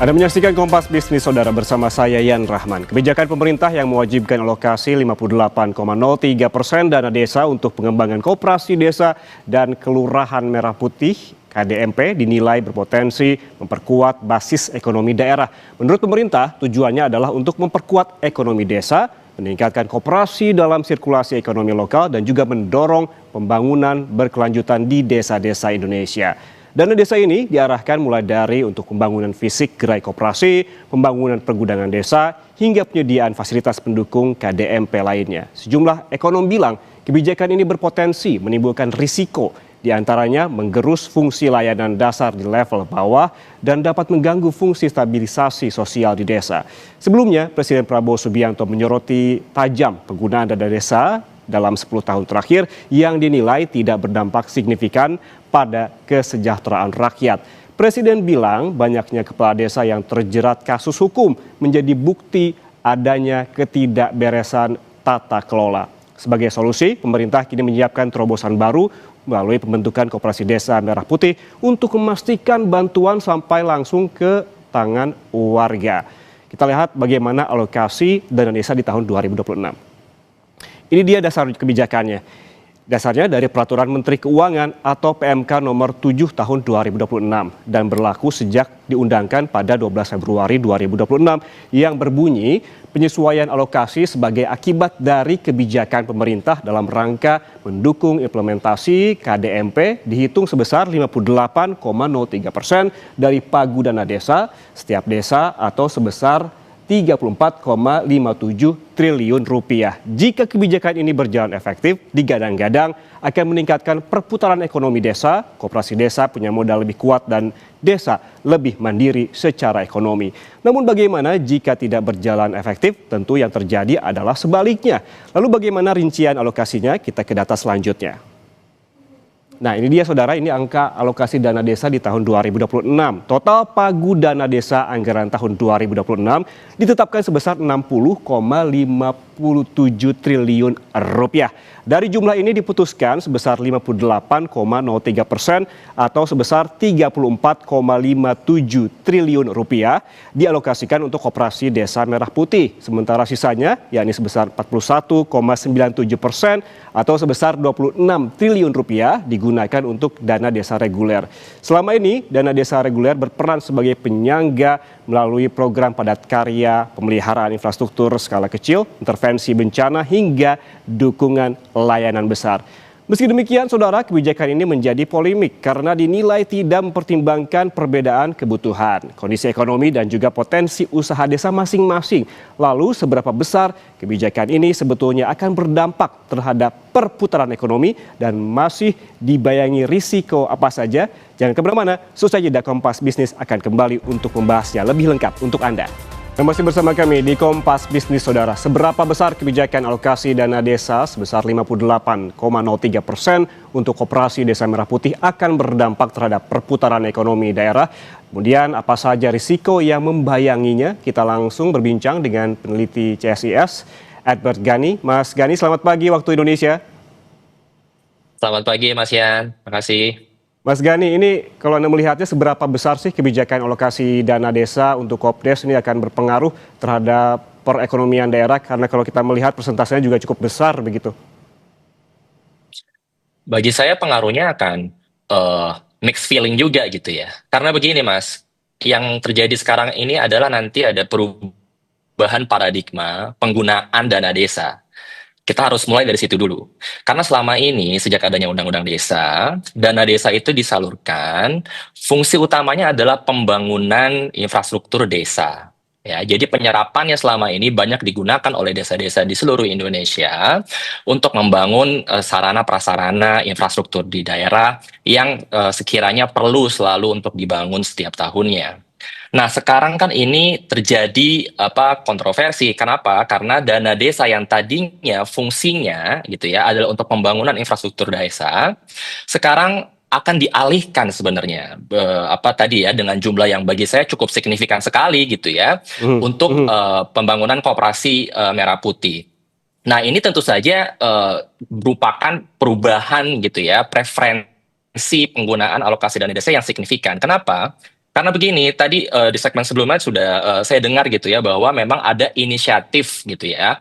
Anda menyaksikan Kompas Bisnis Saudara bersama saya Yan Rahman. Kebijakan pemerintah yang mewajibkan alokasi 58,03% dana desa untuk pengembangan koperasi desa dan kelurahan Merah Putih KDMP dinilai berpotensi memperkuat basis ekonomi daerah. Menurut pemerintah, tujuannya adalah untuk memperkuat ekonomi desa, meningkatkan koperasi dalam sirkulasi ekonomi lokal dan juga mendorong pembangunan berkelanjutan di desa-desa Indonesia. Dana desa ini diarahkan mulai dari untuk pembangunan fisik gerai koperasi, pembangunan pergudangan desa, hingga penyediaan fasilitas pendukung KDMP lainnya. Sejumlah ekonom bilang kebijakan ini berpotensi menimbulkan risiko, diantaranya menggerus fungsi layanan dasar di level bawah dan dapat mengganggu fungsi stabilisasi sosial di desa. Sebelumnya, Presiden Prabowo Subianto menyoroti tajam penggunaan dana desa dalam 10 tahun terakhir yang dinilai tidak berdampak signifikan pada kesejahteraan rakyat. Presiden bilang banyaknya kepala desa yang terjerat kasus hukum menjadi bukti adanya ketidakberesan tata kelola. Sebagai solusi, pemerintah kini menyiapkan terobosan baru melalui pembentukan Koperasi Desa Merah Putih untuk memastikan bantuan sampai langsung ke tangan warga. Kita lihat bagaimana alokasi dana desa di tahun 2026. Ini dia dasar kebijakannya. Dasarnya dari Peraturan Menteri Keuangan atau PMK nomor 7 tahun 2026 dan berlaku sejak diundangkan pada 12 Februari 2026 yang berbunyi penyesuaian alokasi sebagai akibat dari kebijakan pemerintah dalam rangka mendukung implementasi KDMP dihitung sebesar 58,03% dari pagu dana desa setiap desa atau sebesar 34,57 triliun rupiah. Jika kebijakan ini berjalan efektif, digadang-gadang akan meningkatkan perputaran ekonomi desa, koperasi desa punya modal lebih kuat dan desa lebih mandiri secara ekonomi. Namun bagaimana jika tidak berjalan efektif? Tentu yang terjadi adalah sebaliknya. Lalu bagaimana rincian alokasinya? Kita ke data selanjutnya. Nah ini dia saudara, ini angka alokasi dana desa di tahun 2026. Total pagu dana desa anggaran tahun 2026 ditetapkan sebesar 60,57 triliun rupiah. Dari jumlah ini diputuskan sebesar 58,03% atau sebesar 34,57 triliun rupiah dialokasikan untuk koperasi desa Merah Putih. Sementara sisanya yakni sebesar 41,97% atau sebesar 26 triliun rupiah digunakan untuk dana desa reguler. Selama ini dana desa reguler berperan sebagai penyangga melalui program padat karya, pemeliharaan infrastruktur skala kecil, intervensi bencana hingga dukungan layanan besar. Meski demikian, saudara, kebijakan ini menjadi polemik karena dinilai tidak mempertimbangkan perbedaan kebutuhan, kondisi ekonomi dan juga potensi usaha desa masing-masing. Lalu, seberapa besar kebijakan ini sebetulnya akan berdampak terhadap perputaran ekonomi dan masih dibayangi risiko apa saja? Jangan kemana-mana, selesai jeda Kompas Bisnis akan kembali untuk membahasnya lebih lengkap untuk Anda. Masih bersama kami di Kompas Bisnis Saudara. Seberapa besar kebijakan alokasi dana desa sebesar 58,03% untuk koperasi Desa Merah Putih akan berdampak terhadap perputaran ekonomi daerah? Kemudian apa saja risiko yang membayanginya? Kita langsung berbincang dengan peneliti CSIS, Edward Gani. Mas Gani, selamat pagi waktu Indonesia. Selamat pagi Mas Yan, makasih. Mas Gani, ini kalau Anda melihatnya seberapa besar sih kebijakan alokasi dana desa untuk Kopdes ini akan berpengaruh terhadap perekonomian daerah? Karena kalau kita melihat persentasenya juga cukup besar begitu. Bagi saya pengaruhnya akan mixed feeling juga gitu ya. Karena begini Mas, yang terjadi sekarang ini adalah nanti ada perubahan paradigma penggunaan dana desa. Kita harus mulai dari situ dulu. Karena selama ini sejak adanya Undang-Undang Desa, dana desa itu disalurkan, fungsi utamanya adalah pembangunan infrastruktur desa. Ya, jadi penyerapannya selama ini banyak digunakan oleh desa-desa di seluruh Indonesia untuk membangun sarana prasarana infrastruktur di daerah yang sekiranya perlu selalu untuk dibangun setiap tahunnya. Nah, sekarang kan ini terjadi kontroversi. Kenapa? Karena dana desa yang tadinya fungsinya gitu ya adalah untuk pembangunan infrastruktur desa, sekarang akan dialihkan sebenarnya tadi ya dengan jumlah yang bagi saya cukup signifikan sekali gitu ya untuk pembangunan koperasi Merah Putih. Nah, ini tentu saja merupakan perubahan gitu ya preferensi penggunaan alokasi dana desa yang signifikan. Kenapa? Karena begini, tadi di segmen sebelumnya sudah saya dengar gitu ya bahwa memang ada inisiatif gitu ya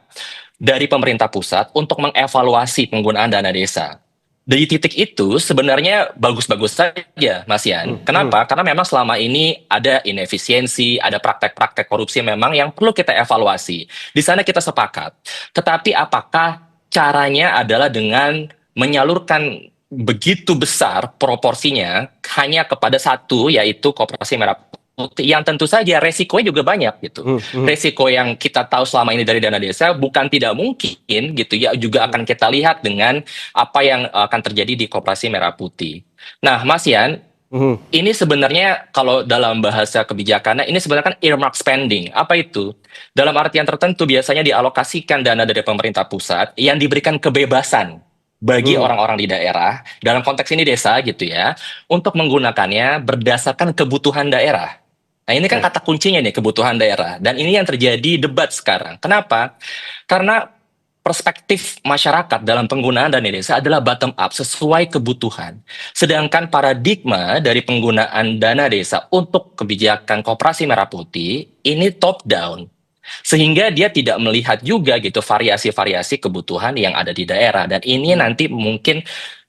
dari pemerintah pusat untuk mengevaluasi penggunaan dana desa. Dari titik itu sebenarnya bagus-bagus saja, Mas Yan. Hmm, hmm. Kenapa? Karena memang selama ini ada inefisiensi, ada praktek-praktek korupsi memang yang perlu kita evaluasi. Di sana kita sepakat. Tetapi apakah caranya adalah dengan menyalurkan begitu besar proporsinya hanya kepada satu, yaitu Koperasi Merah Putih, yang tentu saja resikonya juga banyak gitu. Hmm, hmm, Resiko yang kita tahu selama ini dari dana desa bukan tidak mungkin gitu ya, juga akan kita lihat dengan apa yang akan terjadi di Koperasi Merah Putih. Nah, Mas Yan, hmm. ini sebenarnya kalau dalam bahasa kebijakannya ini sebenarnya kan earmark spending. Apa itu? Dalam artian tertentu biasanya dialokasikan dana dari pemerintah pusat yang diberikan kebebasan bagi Hmm. orang-orang di daerah, dalam konteks ini desa gitu ya, untuk menggunakannya berdasarkan kebutuhan daerah. Nah, ini kan Oke. kata kuncinya nih, kebutuhan daerah. Dan ini yang terjadi debat sekarang. Kenapa? Karena perspektif masyarakat dalam penggunaan dana desa adalah bottom up sesuai kebutuhan. Sedangkan paradigma dari penggunaan dana desa untuk kebijakan Koperasi Merah Putih ini top down. Sehingga dia tidak melihat juga gitu variasi-variasi kebutuhan yang ada di daerah. Dan ini Hmm. nanti mungkin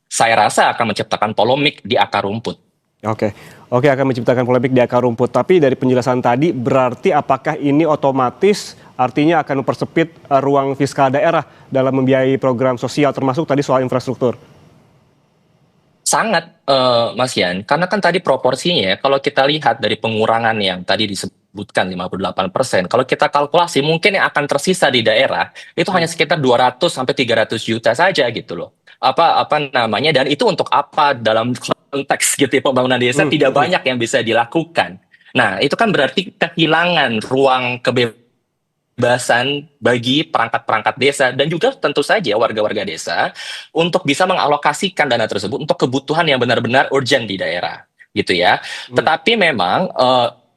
saya rasa akan menciptakan polemik di akar rumput. Oke, oke, akan menciptakan polemik di akar rumput. Tapi dari penjelasan tadi, berarti apakah ini otomatis artinya akan mempersempit ruang fiskal daerah dalam membiayai program sosial, termasuk tadi soal infrastruktur? Sangat, Mas Yan, karena kan tadi proporsinya kalau kita lihat dari pengurangan yang tadi disebutkan 58%, kalau kita kalkulasi mungkin yang akan tersisa di daerah itu hanya sekitar 200 sampai 300 juta saja gitu loh. Apa namanya, dan itu untuk apa dalam konteks gitu ya, pembangunan desa Hmm, tidak hmm. banyak yang bisa dilakukan. Nah, itu kan berarti kehilangan ruang kebebasan bagi perangkat-perangkat desa dan juga tentu saja warga-warga desa untuk bisa mengalokasikan dana tersebut untuk kebutuhan yang benar-benar urgent di daerah gitu ya. Hmm. Tetapi memang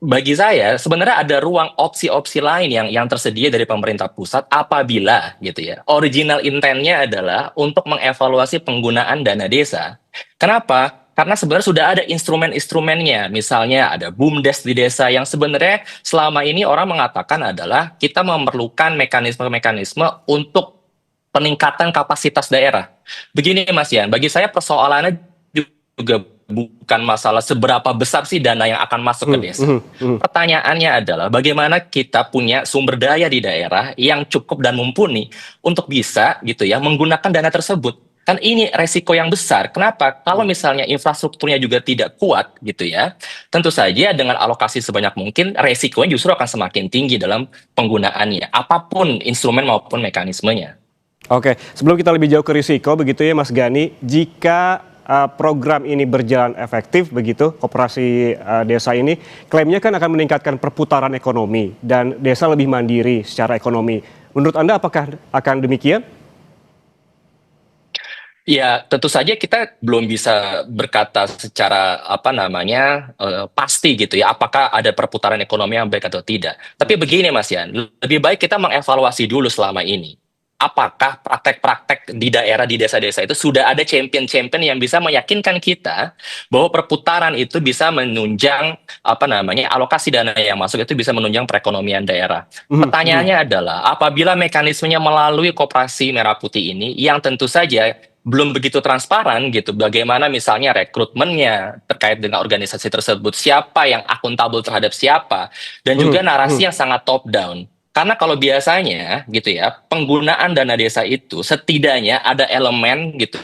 bagi saya sebenarnya ada ruang opsi-opsi lain yang tersedia dari pemerintah pusat apabila gitu ya. Original intentnya adalah untuk mengevaluasi penggunaan dana desa. Kenapa? Karena sebenarnya sudah ada instrumen-instrumennya. Misalnya ada BUMDes di desa yang sebenarnya selama ini orang mengatakan adalah kita memerlukan mekanisme-mekanisme untuk peningkatan kapasitas daerah. Begini Mas Yan, bagi saya persoalannya juga bukan masalah seberapa besar sih dana yang akan masuk ke Hmm, desa. hmm, hmm. Pertanyaannya adalah bagaimana kita punya sumber daya di daerah yang cukup dan mumpuni untuk bisa gitu ya menggunakan dana tersebut. Kan ini resiko yang besar. Kenapa? Kalau Hmm. misalnya infrastrukturnya juga tidak kuat gitu ya, tentu saja dengan alokasi sebanyak mungkin resikonya justru akan semakin tinggi dalam penggunaannya, apapun instrumen maupun mekanismenya. Oke, sebelum kita lebih jauh ke risiko, begitu ya Mas Gani, jika program ini berjalan efektif, begitu, koperasi desa ini, klaimnya kan akan meningkatkan perputaran ekonomi dan desa lebih mandiri secara ekonomi. Menurut Anda apakah akan demikian? Ya, tentu saja kita belum bisa berkata secara apa namanya pasti gitu ya, apakah ada perputaran ekonomi yang baik atau tidak. Tapi begini Mas Yan, lebih baik kita mengevaluasi dulu selama ini. Apakah praktek-praktek di daerah di desa-desa itu sudah ada champion-champion yang bisa meyakinkan kita bahwa perputaran itu bisa menunjang apa namanya alokasi dana yang masuk itu bisa menunjang perekonomian daerah. Mhm, mhm. Pertanyaannya adalah apabila mekanismenya melalui Koperasi Merah Putih ini yang tentu saja belum begitu transparan gitu. Bagaimana misalnya rekrutmennya terkait dengan organisasi tersebut, siapa yang akuntabel terhadap siapa, dan Mhm, juga mhm. narasi yang sangat top down. Karena kalau biasanya gitu ya, penggunaan dana desa itu setidaknya ada elemen gitu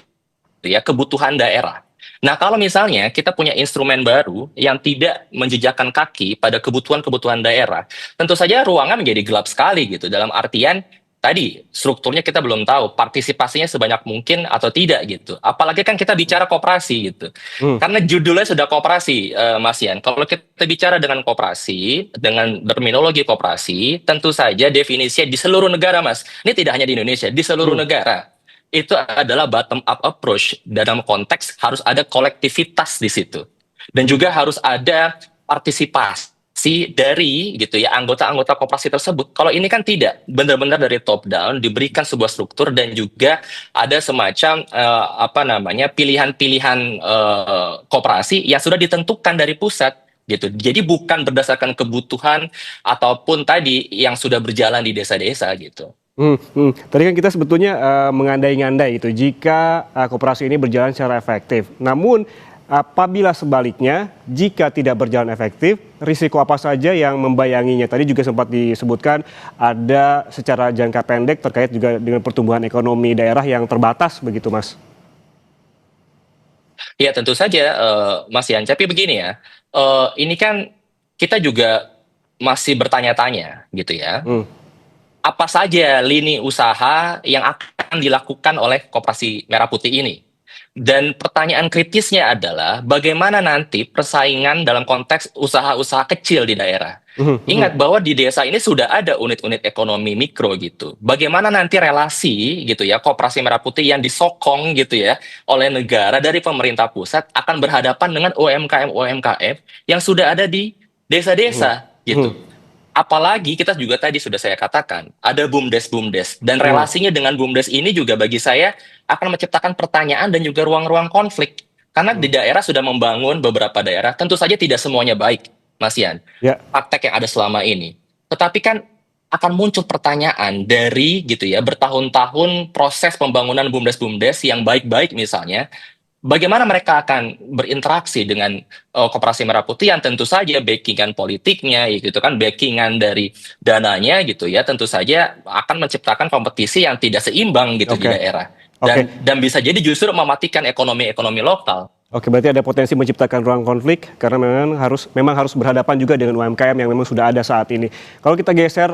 ya kebutuhan daerah. Nah, kalau misalnya kita punya instrumen baru yang tidak menjejakkan kaki pada kebutuhan-kebutuhan daerah, tentu saja ruangan menjadi gelap sekali gitu. Dalam artian tadi strukturnya kita belum tahu partisipasinya sebanyak mungkin atau tidak gitu. Apalagi kan kita bicara koperasi gitu. Mhm. Karena judulnya sudah koperasi, Mas Yan. Kalau kita bicara dengan koperasi, dengan terminologi koperasi, tentu saja definisinya di seluruh negara, Mas. Ini tidak hanya di Indonesia, di seluruh Mhm. negara itu adalah bottom up approach dalam konteks harus ada kolektivitas di situ dan juga harus ada partisipasi dari gitu ya anggota-anggota koperasi tersebut. Kalau ini kan tidak benar-benar dari top down diberikan sebuah struktur dan juga ada semacam apa namanya pilihan-pilihan koperasi yang sudah ditentukan dari pusat gitu. Jadi bukan berdasarkan kebutuhan ataupun tadi yang sudah berjalan di desa-desa gitu. Tadi kan kita sebetulnya mengandai-ngandai itu jika koperasi ini berjalan secara efektif. Namun apabila sebaliknya, jika tidak berjalan efektif, risiko apa saja yang membayanginya? Tadi juga sempat disebutkan ada secara jangka pendek terkait juga dengan pertumbuhan ekonomi daerah yang terbatas begitu, Mas. Ya tentu saja, Mas Yan, tapi begini ya, ini kan kita juga masih bertanya-tanya gitu ya, Hmm, apa saja lini usaha yang akan dilakukan oleh Koperasi Merah Putih ini? Dan pertanyaan kritisnya adalah bagaimana nanti persaingan dalam konteks usaha-usaha kecil di daerah. mhm, mhm. Ingat bahwa di desa ini sudah ada unit-unit ekonomi mikro gitu. Bagaimana nanti relasi gitu ya, Koperasi Merah Putih yang disokong gitu ya oleh negara dari pemerintah pusat akan berhadapan dengan UMKM-UMKM yang sudah ada di Mhm, desa-desa gitu. mhm, Apalagi kita juga tadi sudah saya katakan, ada BUMDes-BUMDes dan mhm. relasinya dengan BUMDes ini juga bagi saya akan menciptakan pertanyaan dan juga ruang-ruang konflik. Karena di Mhm. daerah sudah membangun beberapa daerah, tentu saja tidak semuanya baik, Mas Yan, Ya, praktek yang ada selama ini. Tetapi kan akan muncul pertanyaan dari gitu ya, bertahun-tahun proses pembangunan BUMDes-BUMDes yang baik-baik misalnya, bagaimana mereka akan berinteraksi dengan Koperasi Merah Putih yang tentu saja backingan politiknya, ya gitu kan, backingan dari dananya gitu ya, tentu saja akan menciptakan kompetisi yang tidak seimbang gitu di oke, daerah. oke. Dan bisa jadi justru mematikan ekonomi-ekonomi lokal. Oke, berarti ada potensi menciptakan ruang konflik karena memang harus berhadapan juga dengan UMKM yang memang sudah ada saat ini. Kalau kita geser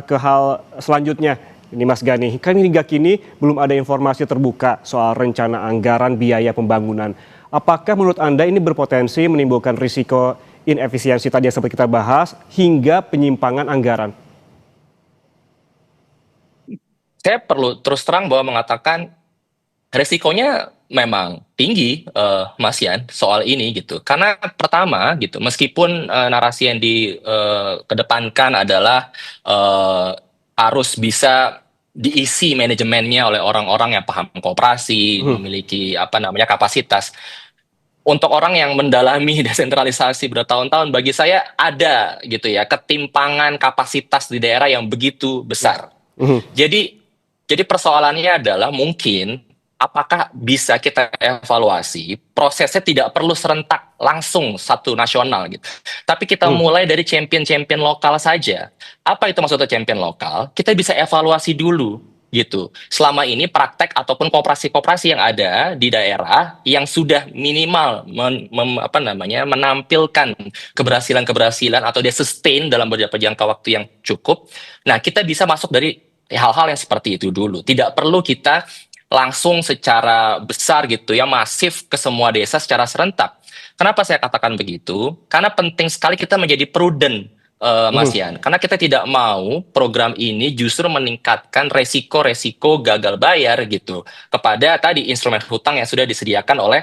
ke hal selanjutnya, ini Mas Gani, kan hingga kini belum ada informasi terbuka soal rencana anggaran biaya pembangunan. Apakah menurut Anda ini berpotensi menimbulkan risiko inefisiensi tadi yang sempat kita bahas hingga penyimpangan anggaran? Saya perlu terus terang bahwa mengatakan resikonya memang tinggi, Mas Yan, soal ini gitu. Karena pertama gitu, meskipun narasi yang dikedepankan adalah eh, harus bisa diisi manajemennya oleh orang-orang yang paham koperasi, Mhm, memiliki apa namanya kapasitas. Untuk orang yang mendalami desentralisasi bertahun-tahun, bagi saya ada gitu ya ketimpangan kapasitas di daerah yang begitu ya. besar. Mhm, Jadi jadi persoalannya adalah mungkin apakah bisa kita evaluasi prosesnya tidak perlu serentak langsung satu nasional gitu. Tapi kita mhm. mulai dari champion-champion lokal saja. Apa itu maksudnya champion lokal? Kita bisa evaluasi dulu gitu. Selama ini praktek ataupun koperasi-koperasi yang ada di daerah yang sudah minimal apa namanya menampilkan keberhasilan-keberhasilan atau dia sustain dalam beberapa jangka waktu yang cukup. Nah, kita bisa masuk dari hal-hal yang seperti itu dulu. Tidak perlu kita langsung secara besar gitu ya, masif ke semua desa secara serentak. Kenapa saya katakan begitu? Karena penting sekali kita menjadi prudent, Mas Mhm. Yan. Karena kita tidak mau program ini justru meningkatkan resiko-resiko gagal bayar gitu kepada tadi instrumen hutang yang sudah disediakan oleh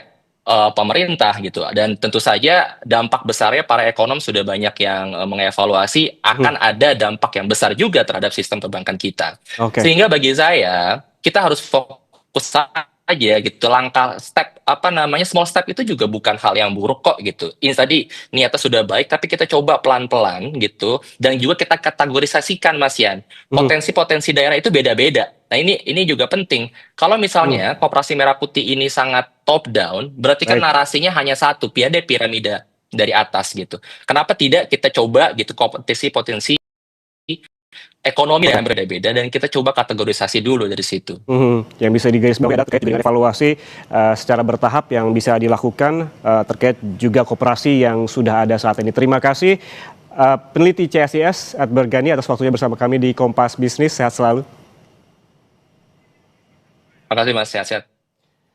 pemerintah gitu. Dan tentu saja dampak besarnya para ekonom sudah banyak yang mengevaluasi Mhm. akan ada dampak yang besar juga terhadap sistem perbankan kita. Oke. Sehingga bagi saya kita harus fokus aja gitu, langkah step apa namanya small step itu juga bukan hal yang buruk kok gitu. Ini tadi niatnya sudah baik tapi kita coba pelan-pelan gitu dan juga kita kategorisasikan, Mas Yan. Mhm, Potensi-potensi daerah itu beda-beda. Nah, ini juga penting. Kalau mhm. misalnya Koperasi Merah Putih ini sangat top down, berarti kan Baik. narasinya hanya satu, piramida dari atas gitu. Kenapa tidak kita coba gitu potensi-potensi ekonomi Oke. yang berbeda-beda dan kita coba kategorisasi dulu dari situ. Yang bisa digarisbawahi adalah terkait dengan evaluasi secara bertahap yang bisa dilakukan terkait juga koperasi yang sudah ada saat ini. Terima kasih peneliti CSIS Edward Gani atas waktunya bersama kami di Kompas Bisnis. Sehat selalu. Makasih Mas, sehat-sehat.